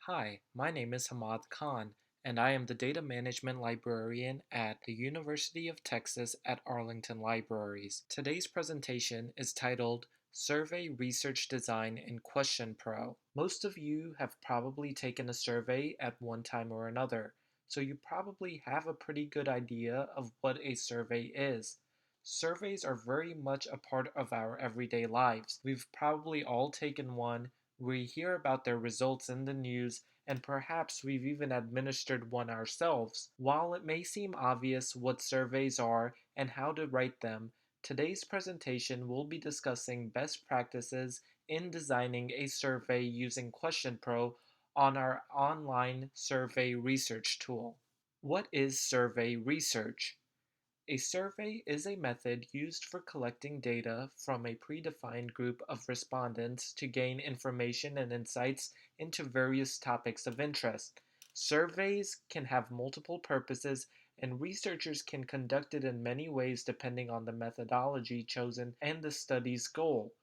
Hi, my name is Hamad Khan, and I am the Data Management Librarian at the University of Texas at Arlington Libraries. Today's presentation is titled Survey Research Design in Question Pro. Most of you have probably taken a survey at one time or another, so you probably have a pretty good idea of what a survey is. Surveys are very much a part of our everyday lives. We've probably all taken one. We hear about their results in the news, and perhaps we've even administered one ourselves. While it may seem obvious what surveys are and how to write them, today's presentation will be discussing best practices in designing a survey using QuestionPro on our online survey research tool. What is survey research? A survey is a method used for collecting data from a predefined group of respondents to gain information and insights into various topics of interest. Surveys can have multiple purposes, and researchers can conduct it in many ways depending on the methodology chosen and the study's goal.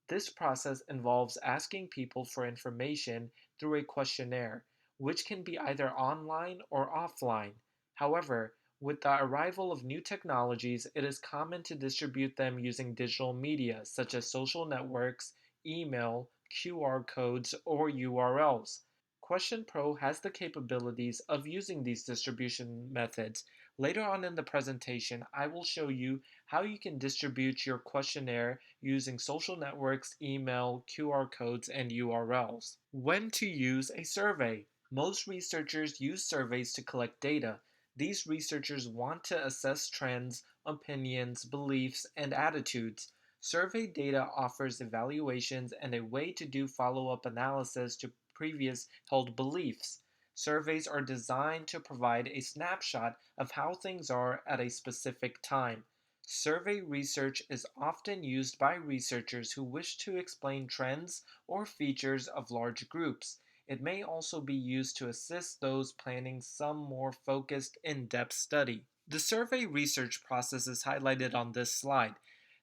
This process involves asking people for information through a questionnaire, which can be either online or offline. However, with the arrival of new technologies, it is common to distribute them using digital media such as social networks, email, QR codes, or URLs. QuestionPro has the capabilities of using these distribution methods. Later on in the presentation, I will show you how you can distribute your questionnaire using social networks, email, QR codes, and URLs. When to use a survey. Most researchers use surveys to collect data. These researchers want to assess trends, opinions, beliefs, and attitudes. Survey data offers evaluations and a way to do follow-up analysis to previous held beliefs. Surveys are designed to provide a snapshot of how things are at a specific time. Survey research is often used by researchers who wish to explain trends or features of large groups. It may also be used to assist those planning some more focused, in-depth study. The survey research process is highlighted on this slide.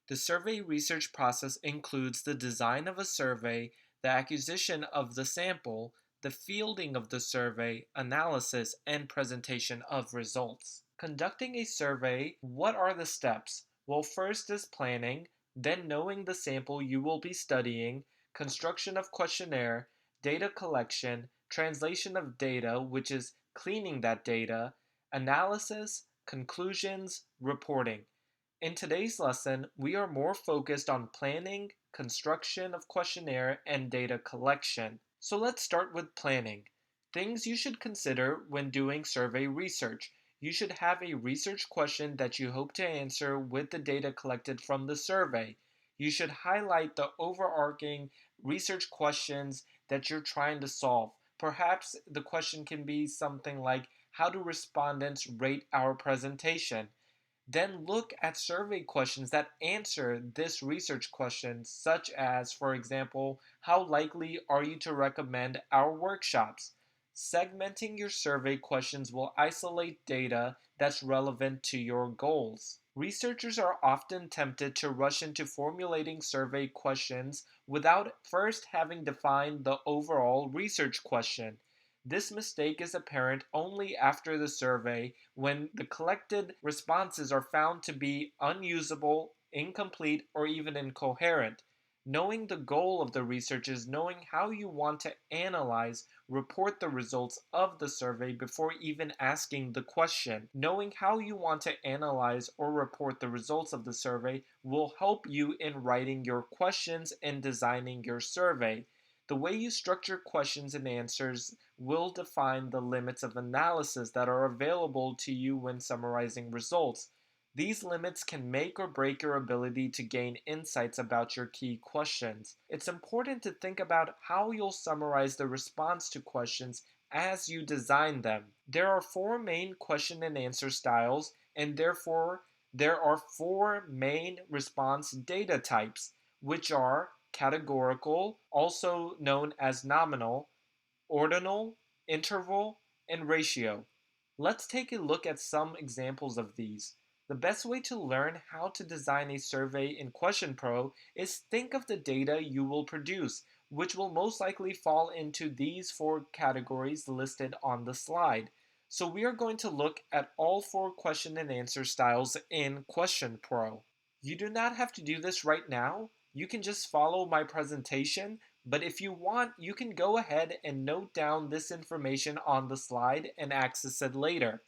The survey research process includes the design of a survey, the acquisition of the sample, the fielding of the survey, analysis, and presentation of results. Conducting a survey, what are the steps? Well, first is planning, then knowing the sample you will be studying, construction of questionnaire, data collection, translation of data, which is cleaning that data, analysis, conclusions, reporting. In today's lesson, we are more focused on planning, construction of questionnaire, and data collection. So let's start with planning. Things you should consider when doing survey research. You should have a research question that you hope to answer with the data collected from the survey. You should highlight the overarching research questions that you're trying to solve. Perhaps the question can be something like, how do respondents rate our presentation? Then look at survey questions that answer this research question, such as, for example, how likely are you to recommend our workshops? Segmenting your survey questions will isolate data that's relevant to your goals. Researchers are often tempted to rush into formulating survey questions without first having defined the overall research question. This mistake is apparent only after the survey, when the collected responses are found to be unusable, incomplete, or even incoherent. Knowing the goal of the research is knowing how you want to analyze, report the results of the survey before even asking the question. Knowing how you want to analyze or report the results of the survey will help you in writing your questions and designing your survey. The way you structure questions and answers will define the limits of analysis that are available to you when summarizing results. These limits can make or break your ability to gain insights about your key questions. It's important to think about how you'll summarize the response to questions as you design them. There are four main question and answer styles, and therefore there are four main response data types, which are categorical, also known as nominal, ordinal, interval, and ratio. Let's take a look at some examples of these. The best way to learn how to design a survey in QuestionPro is think of the data you will produce. which will most likely fall into these four categories listed on the slide. So we are going to look at all four question and answer styles in Question Pro. You do not have to do this right now. You can just follow my presentation, but if you want, you can go ahead and note down this information on the slide and access it later.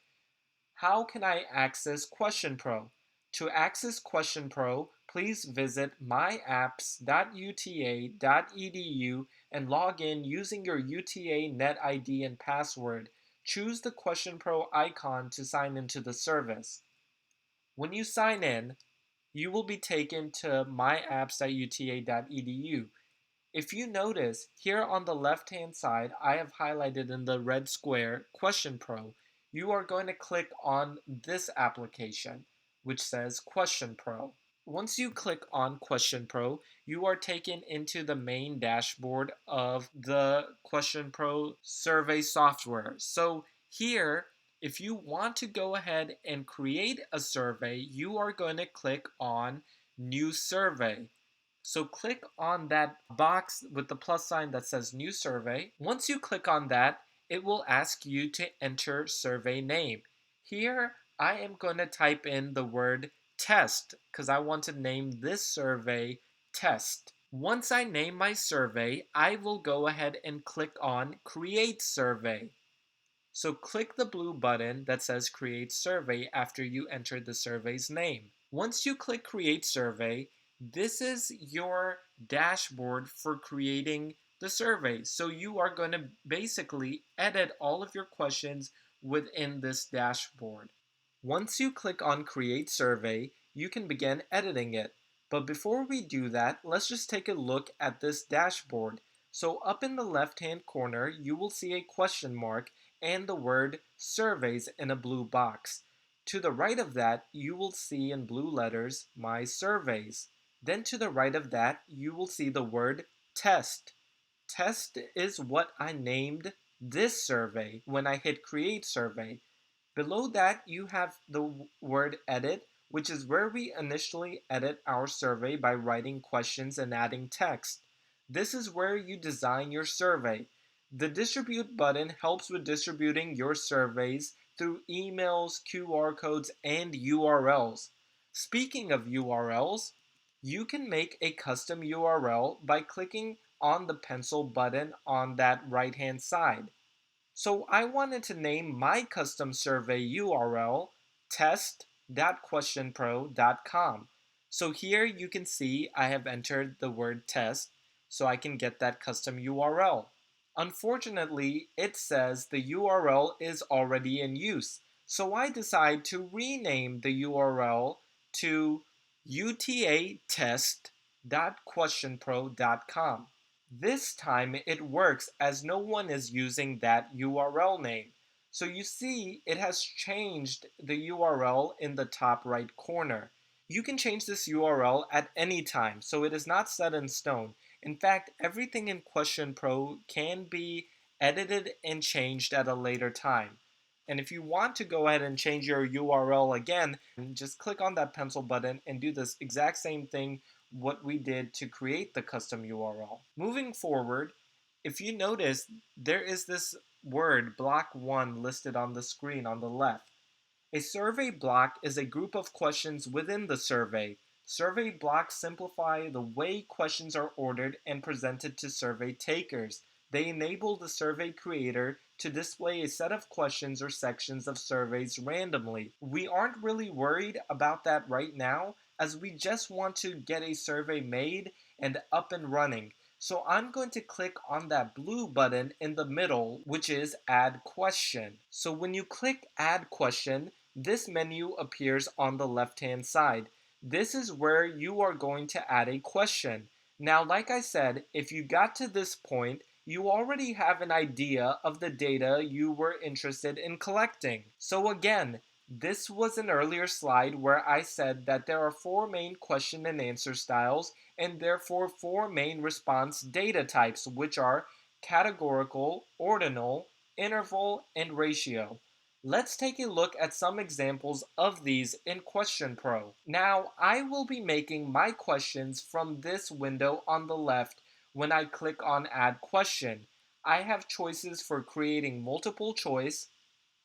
How can I access Question Pro? To access Question Pro, please visit myapps.uta.edu and log in using your UTA Net ID and password. Choose the Question Pro icon to sign into the service. When you sign in, you will be taken to myapps.uta.edu. If you notice, here on the left-hand side, I have highlighted in the red square Question Pro. You are going to click on this application, which says Question Pro. Once you click on Question Pro, you are taken into the main dashboard of the Question Pro survey software. So here, if you want to go ahead and create a survey, you are going to click on New Survey. So click on that box with the plus sign that says New Survey. Once you click on that, it will ask you to enter survey name. Here, I am going to type in the word test because I want to name this survey test. Once I name my survey, I will go ahead and click on Create Survey. So click the blue button that says Create Survey after you enter the survey's name. Once you click Create Survey, this is your dashboard for creating the survey. So you are going to basically edit all of your questions within this dashboard. Once you click on Create Survey, you can begin editing it. But before we do that, let's just take a look at this dashboard. So up in the left-hand corner, you will see a question mark and the word surveys in a blue box. To the right of that, you will see in blue letters, My Surveys. Then to the right of that, you will see the word test. Test is what I named this survey when I hit Create Survey. Below that, you have the word edit, which is where we initially edit our survey by writing questions and adding text. This is where you design your survey. The distribute button helps with distributing your surveys through emails, QR codes, and URLs. Speaking of URLs, you can make a custom URL by clicking on the pencil button on that right-hand side. So I wanted to name my custom survey URL test.questionpro.com. So here you can see I have entered the word test so I can get that custom URL. Unfortunately, it says the URL is already in use. So I decide to rename the URL to utatest.questionpro.com. This time it works as no one is using that URL name. So you see it has changed the URL in the top right corner. You can change this URL at any time, so it is not set in stone. In fact, everything in Question Pro can be edited and changed at a later time. And if you want to go ahead and change your URL again, just click on that pencil button and do this exact same thing what we did to create the custom URL. Moving forward, if you notice, there is this word block 1 listed on the screen on the left. A survey block is a group of questions within the survey. Survey blocks simplify the way questions are ordered and presented to survey takers. They enable the survey creator to display a set of questions or sections of surveys randomly. We aren't really worried about that right now, as we just want to get a survey made and up and running. So I'm going to click on that blue button in the middle, which is Add Question. So when you click Add Question, this menu appears on the left-hand side. This is where you are going to add a question. Now, like I said, if you got to this point, you already have an idea of the data you were interested in collecting. So again, this was an earlier slide where I said that there are four main question and answer styles and therefore four main response data types, which are categorical, ordinal, interval, and ratio. Let's take a look at some examples of these in Question Pro. Now, I will be making my questions from this window on the left, When I click on Add Question, I have choices for creating multiple choice,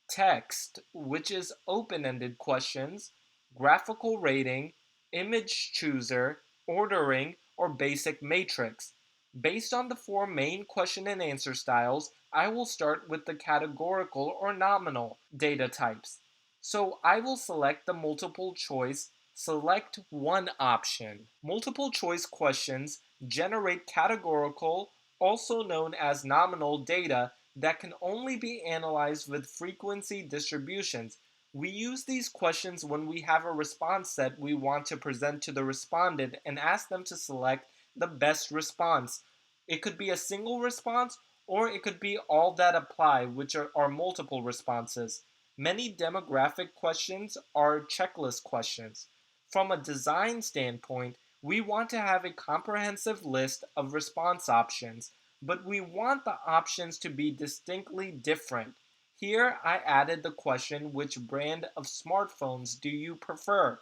text, which is open-ended questions, graphical rating, image chooser, ordering, or basic matrix. Based on the four main question and answer styles, I will start with the categorical or nominal data types. So I will select the multiple choice, select one option. Multiple choice questions generate categorical, also known as nominal data that can only be analyzed with frequency distributions. We use these questions when we have a response set we want to present to the respondent and ask them to select the best response. It could be a single response or it could be all that apply, which are multiple responses. Many demographic questions are checklist questions. From a design standpoint, we want to have a comprehensive list of response options, but we want the options to be distinctly different. Here I added the question, which brand of smartphones do you prefer?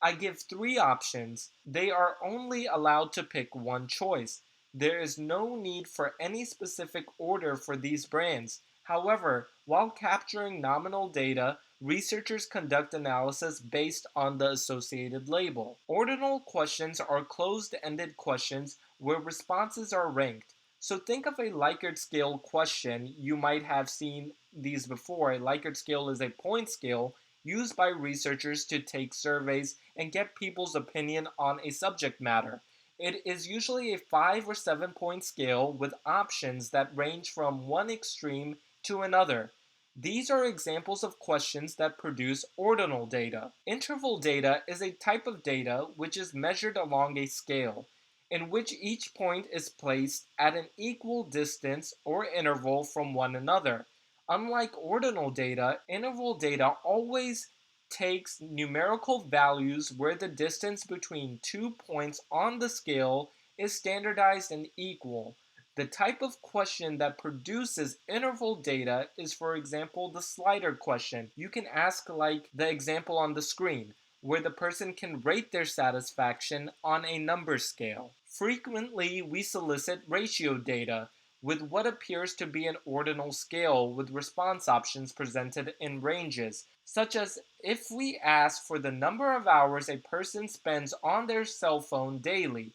I give three options. They are only allowed to pick one choice. There is no need for any specific order for these brands. However, while capturing nominal data, researchers conduct analysis based on the associated label. Ordinal questions are closed-ended questions where responses are ranked. So think of a Likert scale question. You might have seen these before. A Likert scale is a point scale used by researchers to take surveys and get people's opinion on a subject matter. It is usually a 5 or 7 point scale with options that range from one extreme to another. These are examples of questions that produce ordinal data. Interval data is a type of data which is measured along a scale, in which each point is placed at an equal distance or interval from one another. Unlike ordinal data, interval data always takes numerical values where the distance between 2 points on the scale is standardized and equal. The type of question that produces interval data is, for example, the slider question. You can ask like the example on the screen, where the person can rate their satisfaction on a number scale. Frequently, we solicit ratio data with what appears to be an ordinal scale with response options presented in ranges, such as if we ask for the number of hours a person spends on their cell phone daily.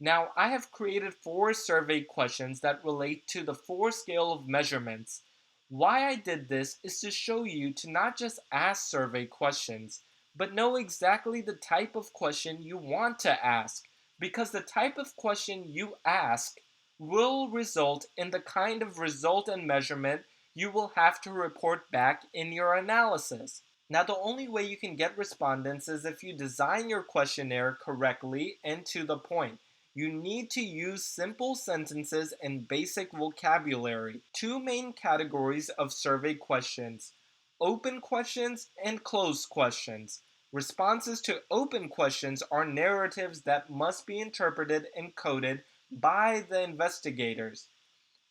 Now, I have created four survey questions that relate to the four scale of measurements. Why I did this is to show you to not just ask survey questions, but know exactly the type of question you want to ask, because the type of question you ask will result in the kind of result and measurement you will have to report back in your analysis. Now, the only way you can get respondents is if you design your questionnaire correctly and to the point. You need to use simple sentences and basic vocabulary. Two main categories of survey questions: open questions and closed questions. Responses to open questions are narratives that must be interpreted and coded by the investigators.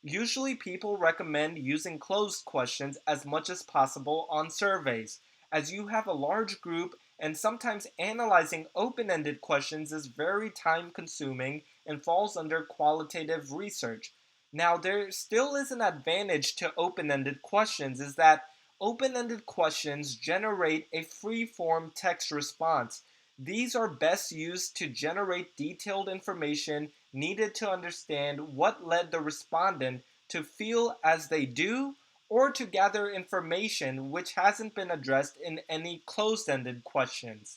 Usually, people recommend using closed questions as much as possible on surveys, as you have a large group, and sometimes analyzing open-ended questions is very time-consuming and falls under qualitative research. Now, there still is an advantage to open-ended questions, is that open-ended questions generate a free-form text response. These are best used to generate detailed information needed to understand what led the respondent to feel as they do, or to gather information which hasn't been addressed in any closed-ended questions.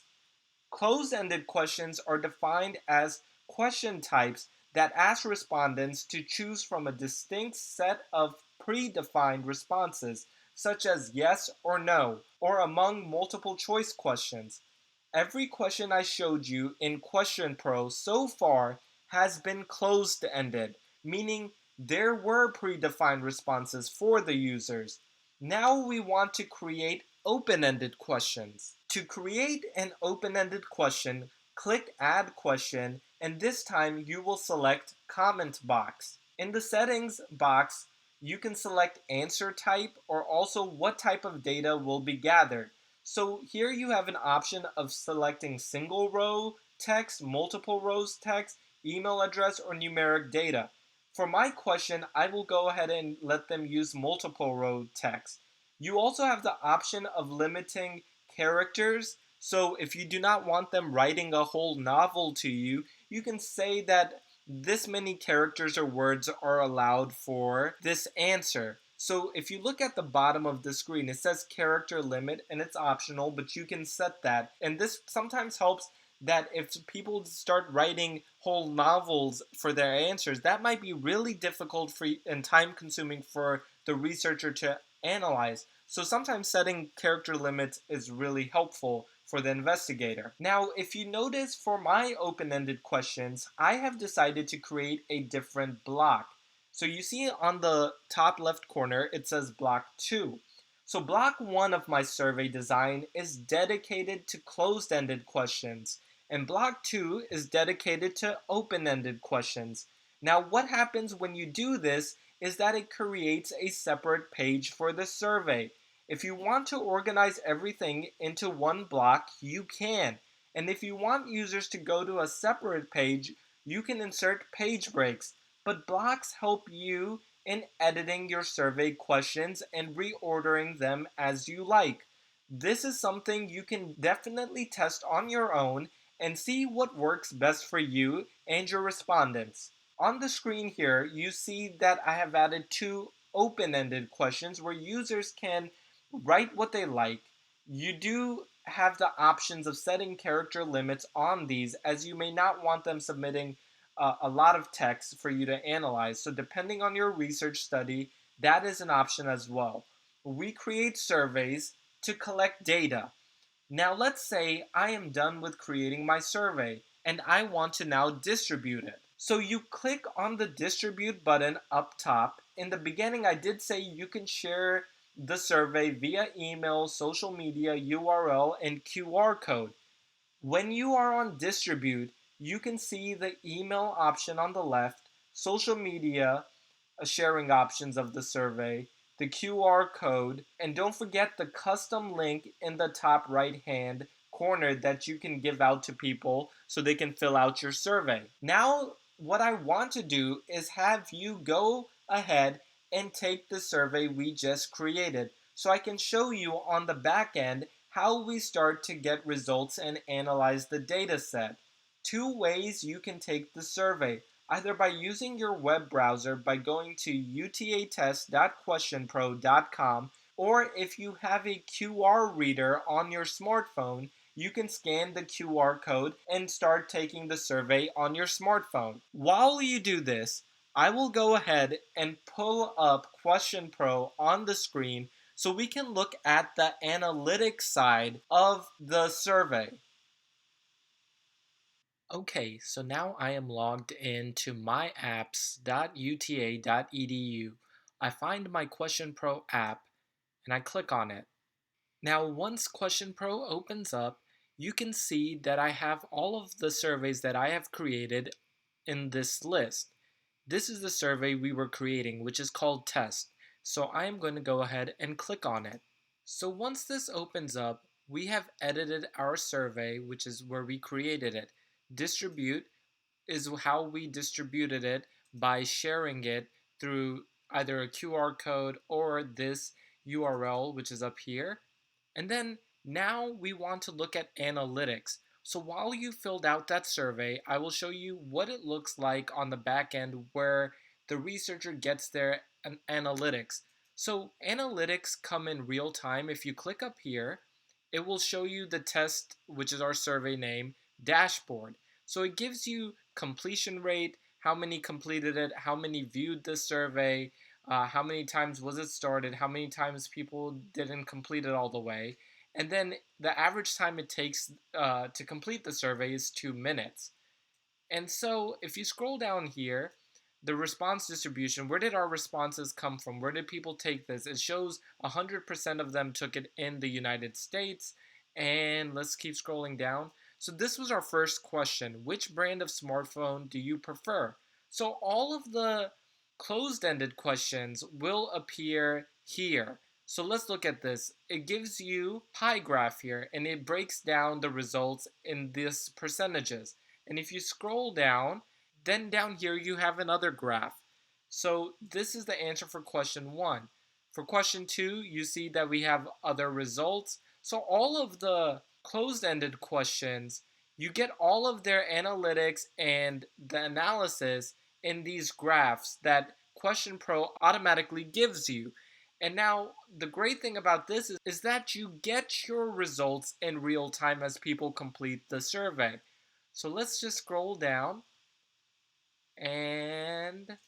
Closed-ended questions are defined as question types that ask respondents to choose from a distinct set of predefined responses, such as yes or no, or among multiple choice questions. Every question I showed you in Question Pro so far has been closed-ended, meaning there were predefined responses for the users. Now we want to create open-ended questions. To create an open-ended question, click Add Question, and this time you will select Comment Box. In the Settings box, you can select answer type or also what type of data will be gathered. So here you have an option of selecting single row text, multiple rows text, email address, or numeric data. For my question, I will go ahead and let them use multiple row text. You also have the option of limiting characters. So if you do not want them writing a whole novel to you, you can say that this many characters or words are allowed for this answer. So if you look at the bottom of the screen, it says character limit and it's optional, but you can set that. And this sometimes helps that if people start writing whole novels for their answers, that might be really difficult for and time consuming for the researcher to analyze. So sometimes setting character limits is really helpful for the investigator. Now, if you notice for my open-ended questions, I have decided to create a different block. So you see on the top left corner, it says block 2. So block 1 of my survey design is dedicated to closed-ended questions, and block 2 is dedicated to open-ended questions. Now, what happens when you do this is that it creates a separate page for the survey. If you want to organize everything into one block, you can. And if you want users to go to a separate page, you can insert page breaks. But blocks help you in editing your survey questions and reordering them as you like. This is something you can definitely test on your own and see what works best for you and your respondents. On the screen here, you see that I have added 2 open-ended questions where users can write what they like. You do have the options of setting character limits on these, as you may not want them submitting a lot of text for you to analyze. So depending on your research study, that is an option as well. We create surveys to collect data. Now let's say I am done with creating my survey and I want to now distribute it. So you click on the distribute button up top. In the beginning, I did say you can share the survey via email, social media, URL, and QR code. When you are on distribute, you can see the email option on the left, social media sharing options of the survey, the QR code, and don't forget the custom link in the top right hand corner that you can give out to people so they can fill out your survey. Now, what I want to do is have you go ahead and take the survey we just created so I can show you on the back end how we start to get results and analyze the data set. 2 ways you can take the survey, either by using your web browser by going to utatest.questionpro.com, or if you have a QR reader on your smartphone, you can scan the QR code and start taking the survey on your smartphone. While you do this, I will go ahead and pull up Question Pro on the screen so we can look at the analytics side of the survey. Okay, so now I am logged into myapps.uta.edu. I find my Question Pro app and I click on it. Now, once Question Pro opens up, you can see that I have all of the surveys that I have created in this list. This is the survey we were creating, which is called Test. So I am going to go ahead and click on it. So once this opens up, we have edited our survey, which is where we created it. Distribute is how we distributed it by sharing it through either a QR code or this URL, which is up here. And then now we want to look at analytics. So while you filled out that survey, I will show you what it looks like on the back end where the researcher gets their analytics. So analytics come in real time. If you click up here, it will show you the test, which is our survey name, dashboard. So it gives you completion rate, how many completed it, how many viewed the survey, how many times was it started, how many times people didn't complete it all the way. And then the average time it takes to complete the survey is 2 minutes. And so if you scroll down here, the response distribution, where did our responses come from? Where did people take this? It shows 100% of them took it in the United States. And let's keep scrolling down. So this was our first question. Which brand of smartphone do you prefer? So all of the closed-ended questions will appear here. So let's look at this. It gives you pie graph here, and it breaks down the results in this percentages. And if you scroll down, Then down here you have another graph. So this is the answer for question 1. For question 2, you see that we have other results. So all of the closed-ended questions, you get all of their analytics and the analysis in these graphs that Question Pro automatically gives you. And now the great thing about this is that you get your results in real time as people complete the survey. So let's just scroll down, and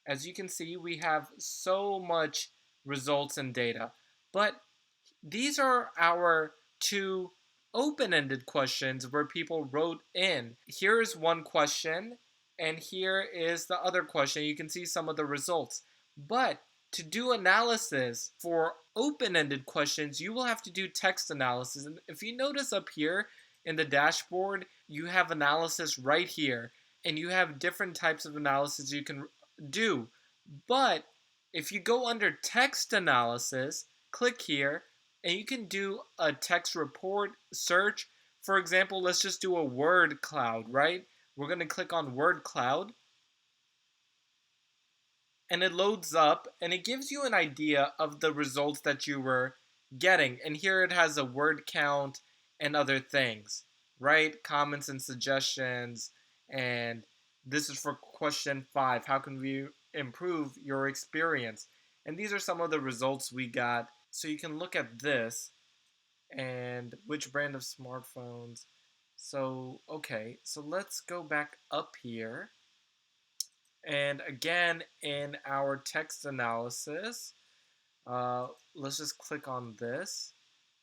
as you can see, we have so much results and data. But these are our two open-ended questions where people wrote in. Here is one question, and here is the other question. You can see some of the results. But to do analysis for open-ended questions, you will have to do text analysis. And if you notice up here in the dashboard, you have analysis right here, and you have different types of analysis you can do. But if you go under text analysis, click here, and you can do a text report search. For example, let's just do a word cloud, right? We're going to click on word cloud, and it loads up, and it gives you an idea of the results that you were getting. And here it has a word count and other things, right? Comments and suggestions. And this is for question 5. How can we improve your experience? And these are some of the results we got. So you can look at this and which brand of smartphones. So, okay, so let's go back up here. And again, in our text analysis, let's just click on this.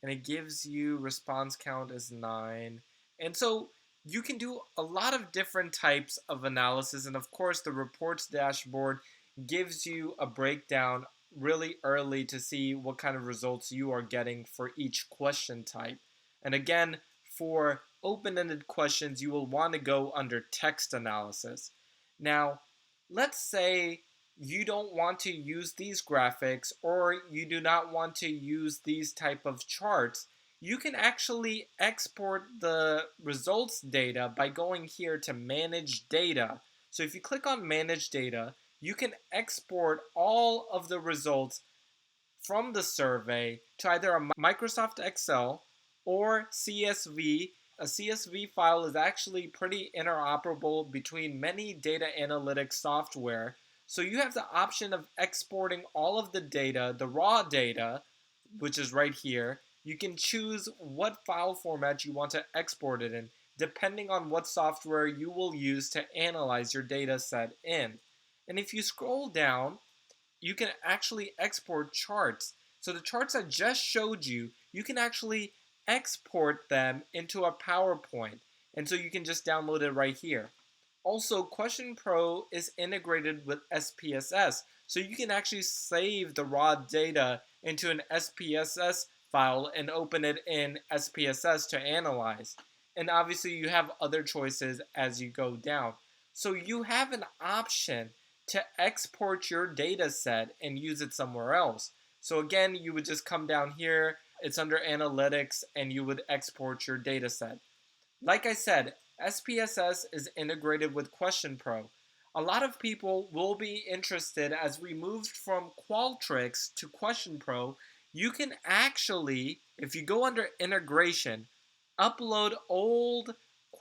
And it gives you response count is 9. And so you can do a lot of different types of analysis. And of course, the reports dashboard gives you a breakdown really early to see what kind of results you are getting for each question type. And again, for open-ended questions, you will want to go under text analysis. Now, let's say you don't want to use these graphics or you do not want to use these type of charts. You can actually export the results data by going here to manage data. So if you click on manage data, you can export all of the results from the survey to either a Microsoft Excel or CSV. A CSV file is actually pretty interoperable between many data analytics software. So you have the option of exporting all of the data, the raw data, which is right here. You can choose what file format you want to export it in, depending on what software you will use to analyze your data set in. And if you scroll down, you can actually export charts. So the charts I just showed you, you can actually export them into a PowerPoint. And so you can just download it right here. Also, Question Pro is integrated with SPSS. So you can actually save the raw data into an SPSS file and open it in SPSS to analyze. And obviously you have other choices as you go down. So you have an option to export your data set and use it somewhere else. So again, you would just come down here, it's under analytics, and you would export your data set. Like I said, SPSS is integrated with Question Pro. A lot of people will be interested as we moved from Qualtrics to Question Pro. You can actually, if you go under integration, upload old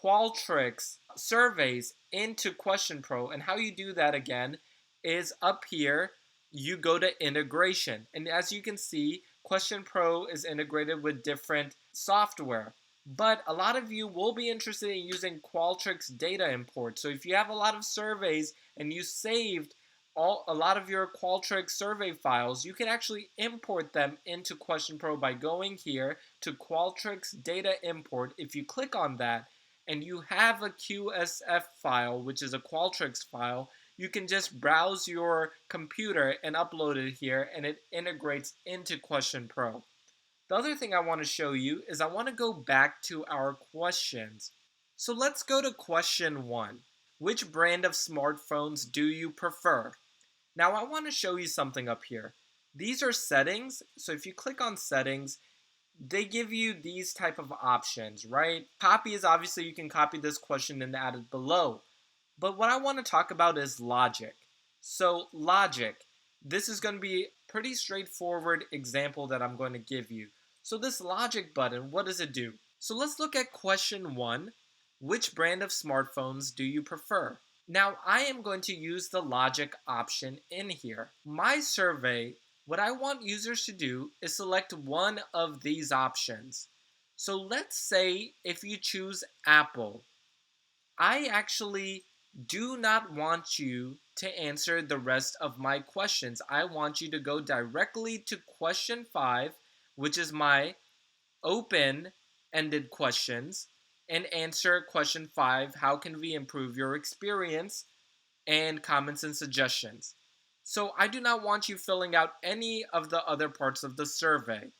Qualtrics surveys into Question Pro. And how you do that again is up here, you go to integration. And as you can see, Question Pro is integrated with different software. But a lot of you will be interested in using Qualtrics data import. So if you have a lot of surveys and you saved a lot of your Qualtrics survey files, you can actually import them into Question Pro by going here to Qualtrics data import. If you click on that and you have a QSF file, which is a Qualtrics file, you can just browse your computer and upload it here, and it integrates into Question Pro. The other thing I want to show you is I want to go back to our questions. So let's go to question 1. Which brand of smartphones do you prefer? Now I want to show you something up here. These are settings. So if you click on settings, they give you these type of options, right? Copy is obviously you can copy this question and add it below. But what I want to talk about is logic. So logic, this is going to be a pretty straightforward example that I'm going to give you. So this logic button, what does it do? So let's look at question 1. Which brand of smartphones do you prefer? Now I am going to use the logic option in here. My survey, what I want users to do is select one of these options. So let's say if you choose Apple, I actually do not want you to answer the rest of my questions. I want you to go directly to question 5, which is my open-ended questions, and answer question 5, how can we improve your experience, and comments and suggestions. So I do not want you filling out any of the other parts of the survey.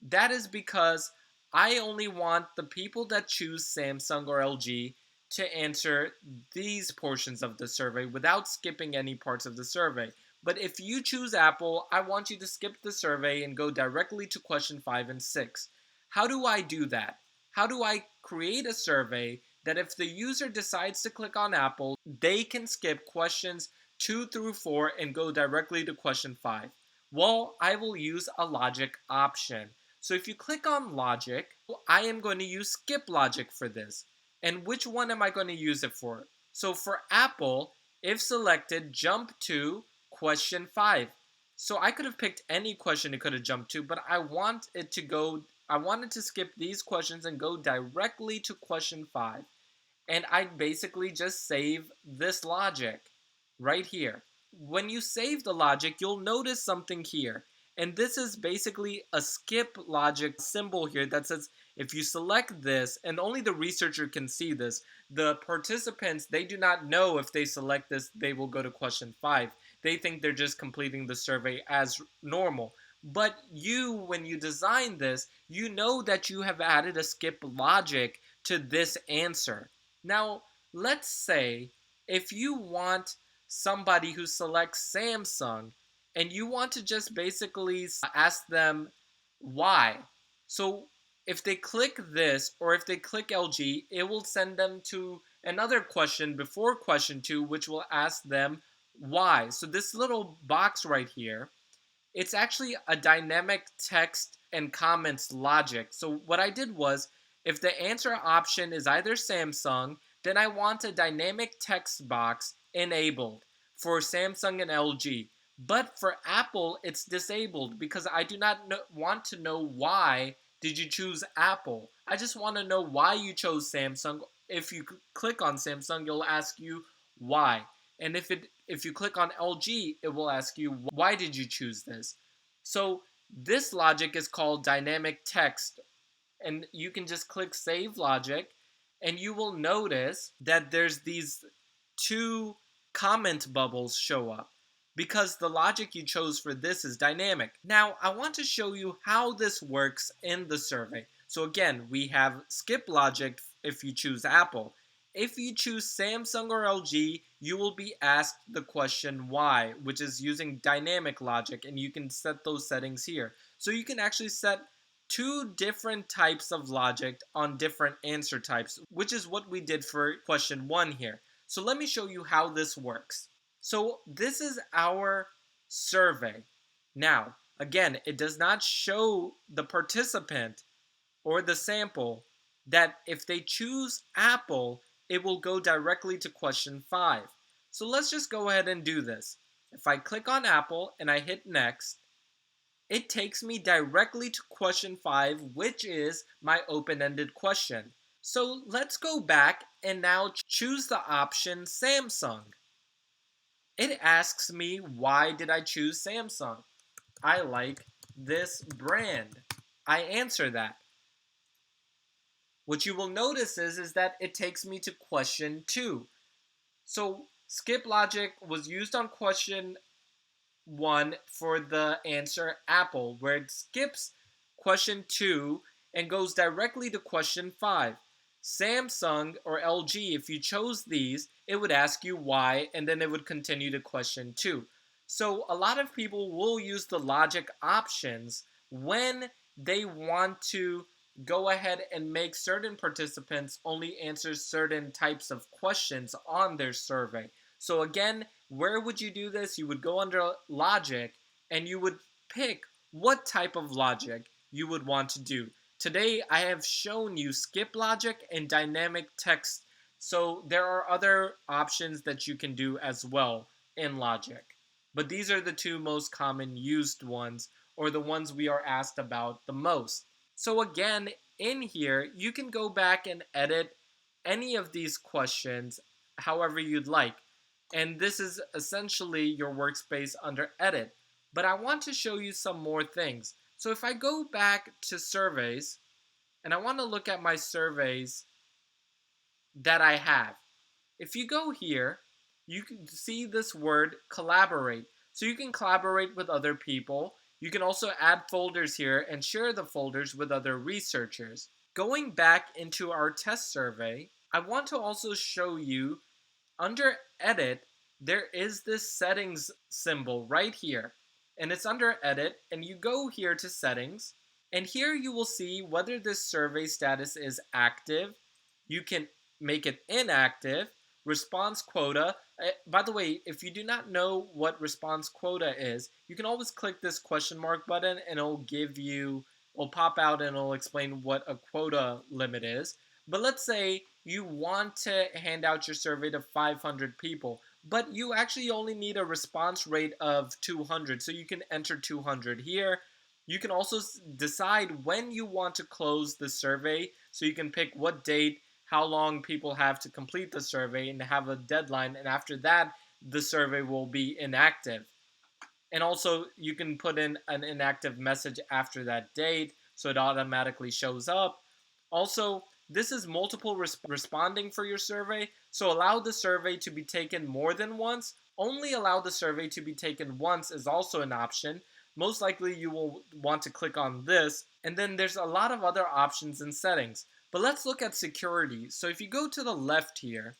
That is because I only want the people that choose Samsung or LG to answer these portions of the survey without skipping any parts of the survey. But if you choose Apple, I want you to skip the survey and go directly to question 5 and 6. How do I do that? How do I create a survey that if the user decides to click on Apple, they can skip questions 2 through 4 and go directly to question 5? Well, I will use a logic option. So if you click on logic, I am going to use skip logic for this. And which one am I going to use it for? So for Apple, if selected, jump to question 5. So I could have picked any question it could have jumped to, but I wanted to skip these questions and go directly to question 5. And I basically just save this logic right here. When you save the logic, you'll notice something here. And this is basically a skip logic symbol here that says if you select this, and only the researcher can see this, the participants, they do not know if they select this, they will go to question 5. They think they're just completing the survey as normal. But you, when you design this, you know that you have added a skip logic to this answer. Now, let's say if you want somebody who selects Samsung and you want to just basically ask them why. So if they click this or if they click LG, it will send them to another question before question 2, which will ask them why. So this little box right here, it's actually a dynamic text and comments logic. So what I did was, if the answer option is either Samsung, then I want a dynamic text box enabled for Samsung and LG. But for Apple, it's disabled because I do not want to know why did you choose Apple. I just want to know why you chose Samsung. If you click on Samsung, it'll ask you why. And if you click on LG, it will ask you why did you choose this. So this logic is called dynamic text, and you can just click save logic, and you will notice that there's these 2 comment bubbles show up because the logic you chose for this is dynamic. Now I want to show you how this works in the survey. So again, we have skip logic if you choose Apple. If you choose Samsung or LG, you will be asked the question why, which is using dynamic logic, and you can set those settings here. So you can actually set 2 different types of logic on different answer types, which is what we did for question 1 here. So let me show you how this works. So this is our survey. Now, again, it does not show the participant or the sample that if they choose Apple, it will go directly to question 5. So let's just go ahead and do this. If I click on Apple and I hit next, it takes me directly to question 5, which is my open-ended question. So let's go back and now choose the option Samsung. It asks me, why did I choose Samsung? I like this brand. I answer that. What you will notice is that it takes me to question 2. So skip logic was used on question 1 for the answer Apple, where it skips question 2 and goes directly to question 5. Samsung or LG, if you chose these, it would ask you why, and then it would continue to question 2. So a lot of people will use the logic options when they want to go ahead and make certain participants only answer certain types of questions on their survey. So again, where would you do this? You would go under logic and you would pick what type of logic you would want to do. Today, I have shown you skip logic and dynamic text. So there are other options that you can do as well in logic. But these are the two most common used ones, or the ones we are asked about the most. So again, in here, you can go back and edit any of these questions however you'd like. And this is essentially your workspace under edit. But I want to show you some more things. So if I go back to surveys, and I want to look at my surveys that I have. If you go here, you can see this word collaborate. So you can collaborate with other people. You can also add folders here and share the folders with other researchers. Going back into our test survey, I want to also show you under edit, there is this settings symbol right here. And it's under edit, and you go here to settings, and here you will see whether this survey status is active. You can make it inactive, response quota. By the way, if you do not know what response quota is, you can always click this question mark button and it'll pop out and it'll explain what a quota limit is. But let's say you want to hand out your survey to 500 people, but you actually only need a response rate of 200, so you can enter 200 here. You can also decide when you want to close the survey, so you can pick what date, how long people have to complete the survey, and have a deadline, and after that, the survey will be inactive. And also, you can put in an inactive message after that date, so it automatically shows up. Also, this is multiple responding for your survey, so allow the survey to be taken more than once. Only allow the survey to be taken once is also an option. Most likely you will want to click on this, and then there's a lot of other options and settings. But let's look at security. So if you go to the left here,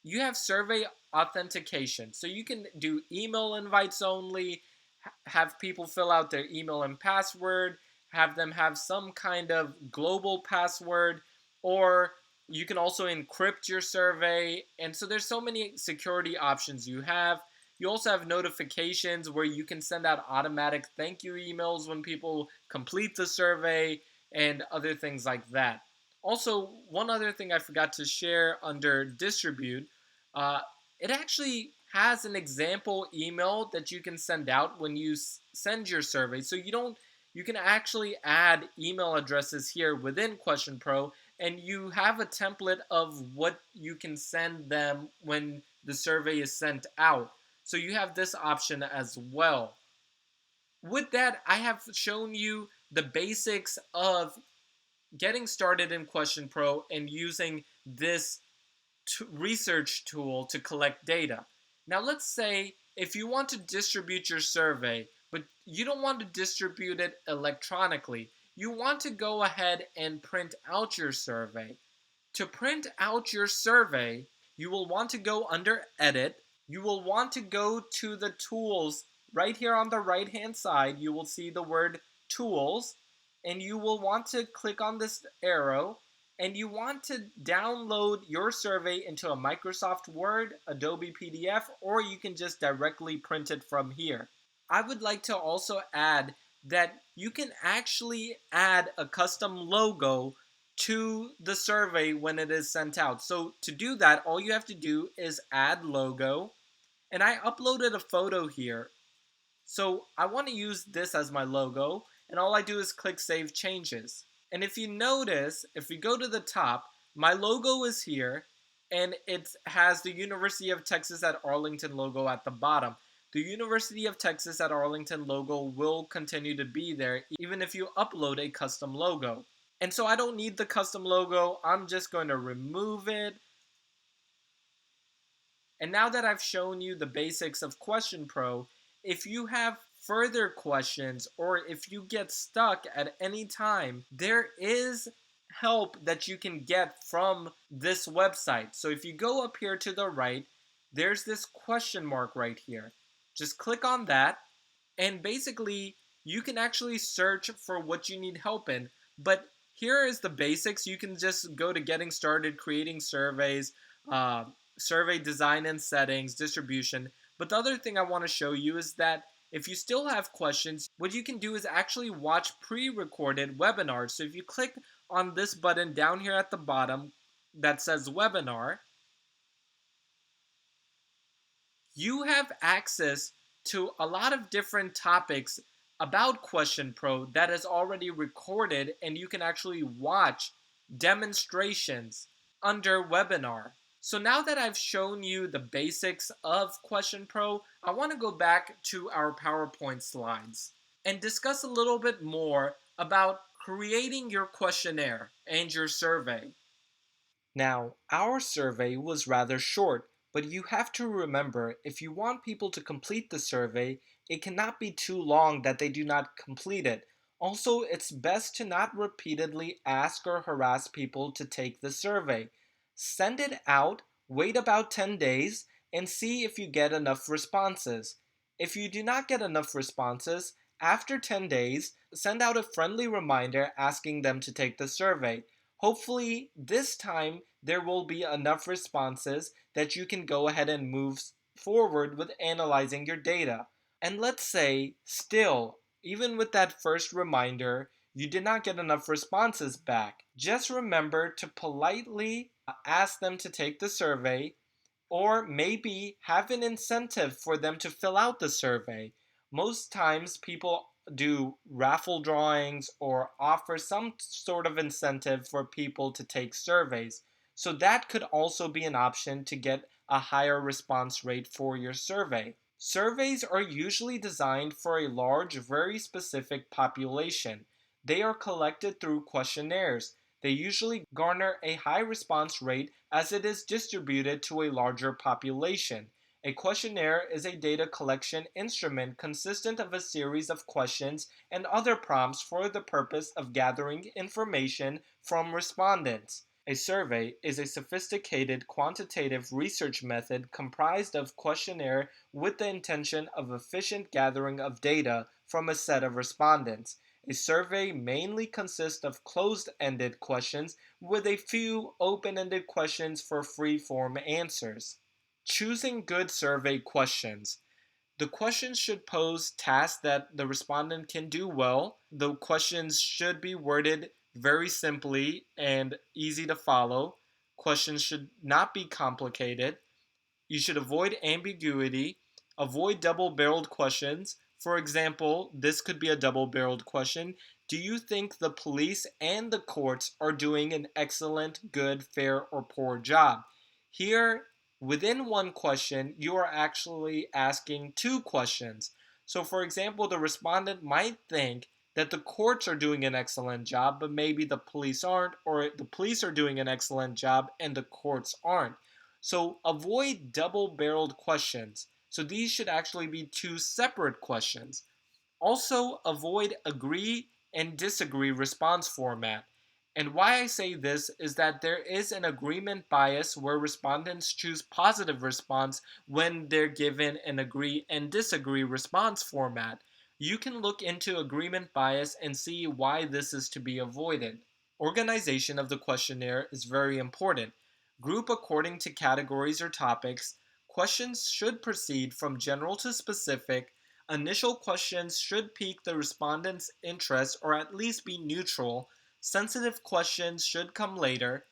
you have survey authentication. So you can do email invites only, have people fill out their email and password, have them have some kind of global password, or you can also encrypt your survey. And so there's so many security options you have. You also have notifications where you can send out automatic thank you emails when people complete the survey and other things like that. Also, one other thing I forgot to share under distribute, uh, it actually has an example email that you can send out when you send your survey. So you can actually add email addresses here within Question Pro, and you have a template of what you can send them when the survey is sent out. So you have this option as well. With that, I have shown you the basics of getting started in Question Pro and using this research tool to collect data. Now let's say if you want to distribute your survey, but you don't want to distribute it electronically, you want to go ahead and print out your survey. To print out your survey, you will want to go under Edit. You will want to go to the tools right here on the right hand side. You will see the word Tools, and you will want to click on this arrow, and you want to download your survey into a Microsoft Word, Adobe PDF, or you can just directly print it from here. I would like to also add that you can actually add a custom logo to the survey when it is sent out. So to do that, all you have to do is add logo, and I uploaded a photo here. So I want to use this as my logo, and all I do is click Save Changes. And if you notice, if we go to the top, my logo is here, and it has the University of Texas at Arlington logo at the bottom. The University of Texas at Arlington logo will continue to be there even if you upload a custom logo. And so I don't need the custom logo, I'm just going to remove it. And now that I've shown you the basics of Question Pro, if you have further questions or if you get stuck at any time, there is help that you can get from this website. So if you go up here to the right, there's this question mark right here. Just click on that, and basically you can actually search for what you need help in. But here is the basics. You can just go to getting started, creating surveys, uh, survey design and settings, distribution. But the other thing I want to show you is that if you still have questions, what you can do is actually watch pre-recorded webinars. So if you click on this button down here at the bottom that says webinar, you have access to a lot of different topics about Question Pro that is already recorded, and you can actually watch demonstrations under webinar. So now that I've shown you the basics of Question Pro, I want to go back to our PowerPoint slides and discuss a little bit more about creating your questionnaire and your survey. Now, our survey was rather short, but you have to remember if you want people to complete the survey, it cannot be too long that they do not complete it. Also, it's best to not repeatedly ask or harass people to take the survey. Send it out, wait about 10 days, and see if you get enough responses. If you do not get enough responses, after 10 days, send out a friendly reminder asking them to take the survey. Hopefully, this time there will be enough responses that you can go ahead and move forward with analyzing your data. And let's say, still, even with that first reminder, you did not get enough responses back. Just remember to politely ask them to take the survey, or maybe have an incentive for them to fill out the survey. Most times people do raffle drawings or offer some sort of incentive for people to take surveys. So that could also be an option to get a higher response rate for your survey. Surveys are usually designed for a large, very specific population. They are collected through questionnaires. They usually garner a high response rate as it is distributed to a larger population. A questionnaire is a data collection instrument consistent of a series of questions and other prompts for the purpose of gathering information from respondents. A survey is a sophisticated quantitative research method comprised of questionnaire with the intention of efficient gathering of data from a set of respondents. A survey mainly consists of closed-ended questions with a few open-ended questions for free-form answers. Choosing good survey questions. The questions should pose tasks that the respondent can do well. The questions should be worded very simply and easy to follow. Questions should not be complicated. You should avoid ambiguity, avoid double-barreled questions. For example, this could be a double-barreled question. Do you think the police and the courts are doing an excellent, good, fair, or poor job? Here, within one question, you are actually asking two questions. So, for example, the respondent might think that the courts are doing an excellent job, but maybe the police aren't, or the police are doing an excellent job and the courts aren't. So avoid double-barreled questions. So these should actually be two separate questions. Also avoid agree and disagree response format. And why I say this is that there is an agreement bias where respondents choose positive response when they're given an agree and disagree response format. You can look into agreement bias and see why this is to be avoided. Organization of the questionnaire is very important. Group according to categories or topics. Questions should proceed from general to specific. Initial questions should pique the respondent's interest or at least be neutral. Sensitive questions should come later.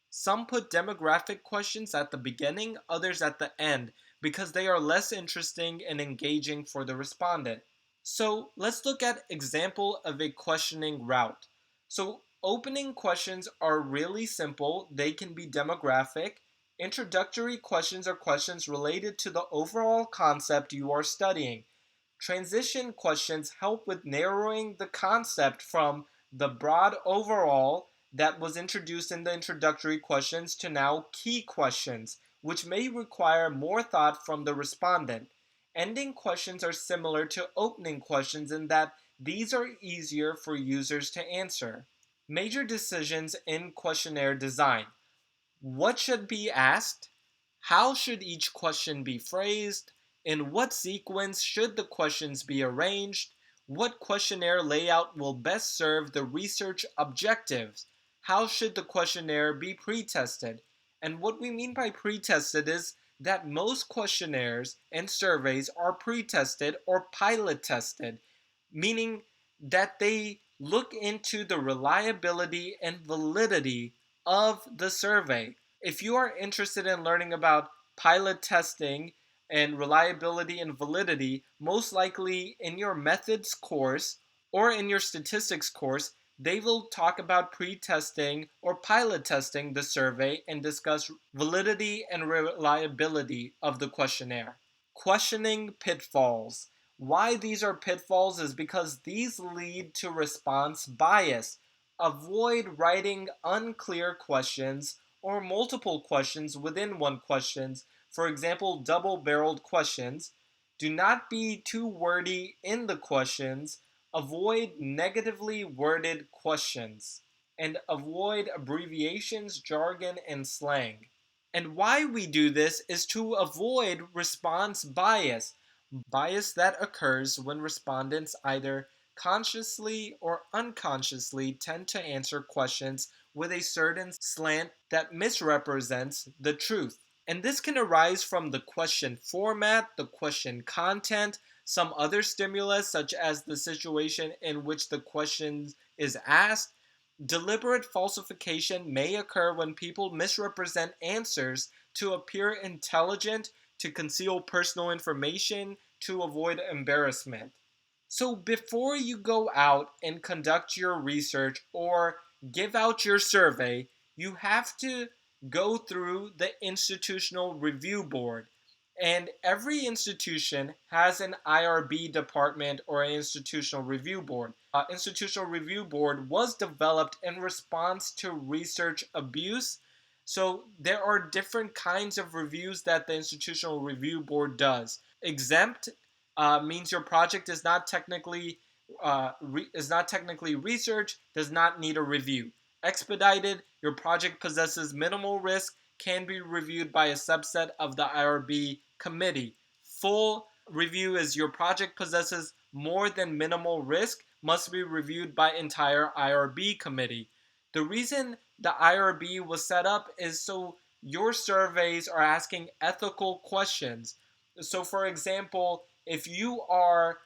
Some put demographic questions at the beginning, others at the end, because they are less interesting and engaging for the respondent. So let's look at example of a questioning route. So opening questions are really simple. They can be demographic. Introductory questions are questions related to the overall concept you are studying. Transition questions help with narrowing the concept from the broad overall that was introduced in the introductory questions to now key questions, which may require more thought from the respondent. Ending questions are similar to opening questions in that these are easier for users to answer. Major decisions in questionnaire design. What should be asked? How should each question be phrased? In what sequence should the questions be arranged? What questionnaire layout will best serve the research objectives? How should the questionnaire be pre-tested? And what we mean by pre-tested is that most questionnaires and surveys are pre-tested or pilot tested, meaning that they look into the reliability and validity of the survey. If you are interested in learning about pilot testing and reliability and validity, most likely in your methods course or in your statistics course, they will talk about pre-testing or pilot testing the survey and discuss validity and reliability of the questionnaire. Questioning pitfalls. Why these are pitfalls is because these lead to response bias. Avoid writing unclear questions or multiple questions within one question. For example, double-barreled questions. Do not be too wordy in the questions. Avoid negatively worded questions. And avoid abbreviations, jargon, and slang. And why we do this is to avoid response bias, bias that occurs when respondents either consciously or unconsciously tend to answer questions with a certain slant that misrepresents the truth. And this can arise from the question format, the question content, some other stimulus, such as the situation in which the question is asked. Deliberate falsification may occur when people misrepresent answers to appear intelligent, to conceal personal information, to avoid embarrassment. So before you go out and conduct your research or give out your survey, you have to go through the institutional review board. And every institution has an IRB department or an institutional review board. Institutional review board was developed in response to research abuse. So there are different kinds of reviews that the institutional review board does. Exempt means your project is not technically research, does not need a review. Expedited, your project possesses minimal risk, can be reviewed by a subset of the IRB committee. Full review is your project possesses more than minimal risk, must be reviewed by entire IRB committee. The reason the IRB was set up is so your surveys are asking ethical questions. So, for example, if you are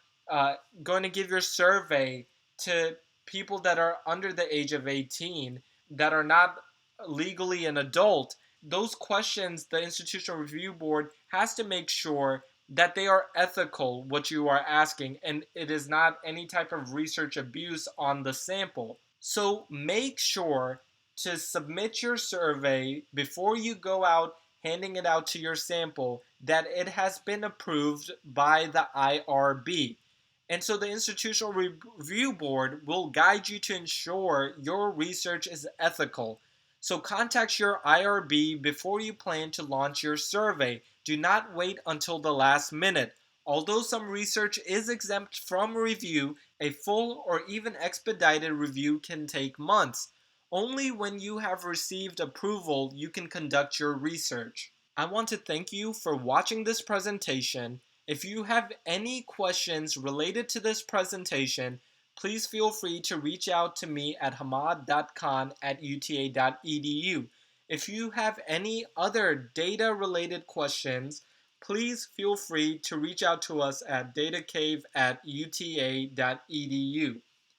going to give your survey to people that are under the age of 18 that are not legally an adult, those questions the institutional review board has to make sure that they are ethical what you are asking and it is not any type of research abuse on the sample. So make sure to submit your survey before you go out handing it out to your sample that it has been approved by the IRB. And so the institutional review board will guide you to ensure your research is ethical. So contact your IRB before you plan to launch your survey. Do not wait until the last minute. Although some research is exempt from review, a full or even expedited review can take months. Only when you have received approval you can conduct your research. I want to thank you for watching this presentation. If you have any questions related to this presentation, please feel free to reach out to me at hamad.khan@uta.edu. If you have any other data-related questions, please feel free to reach out to us at datacave@uta.edu.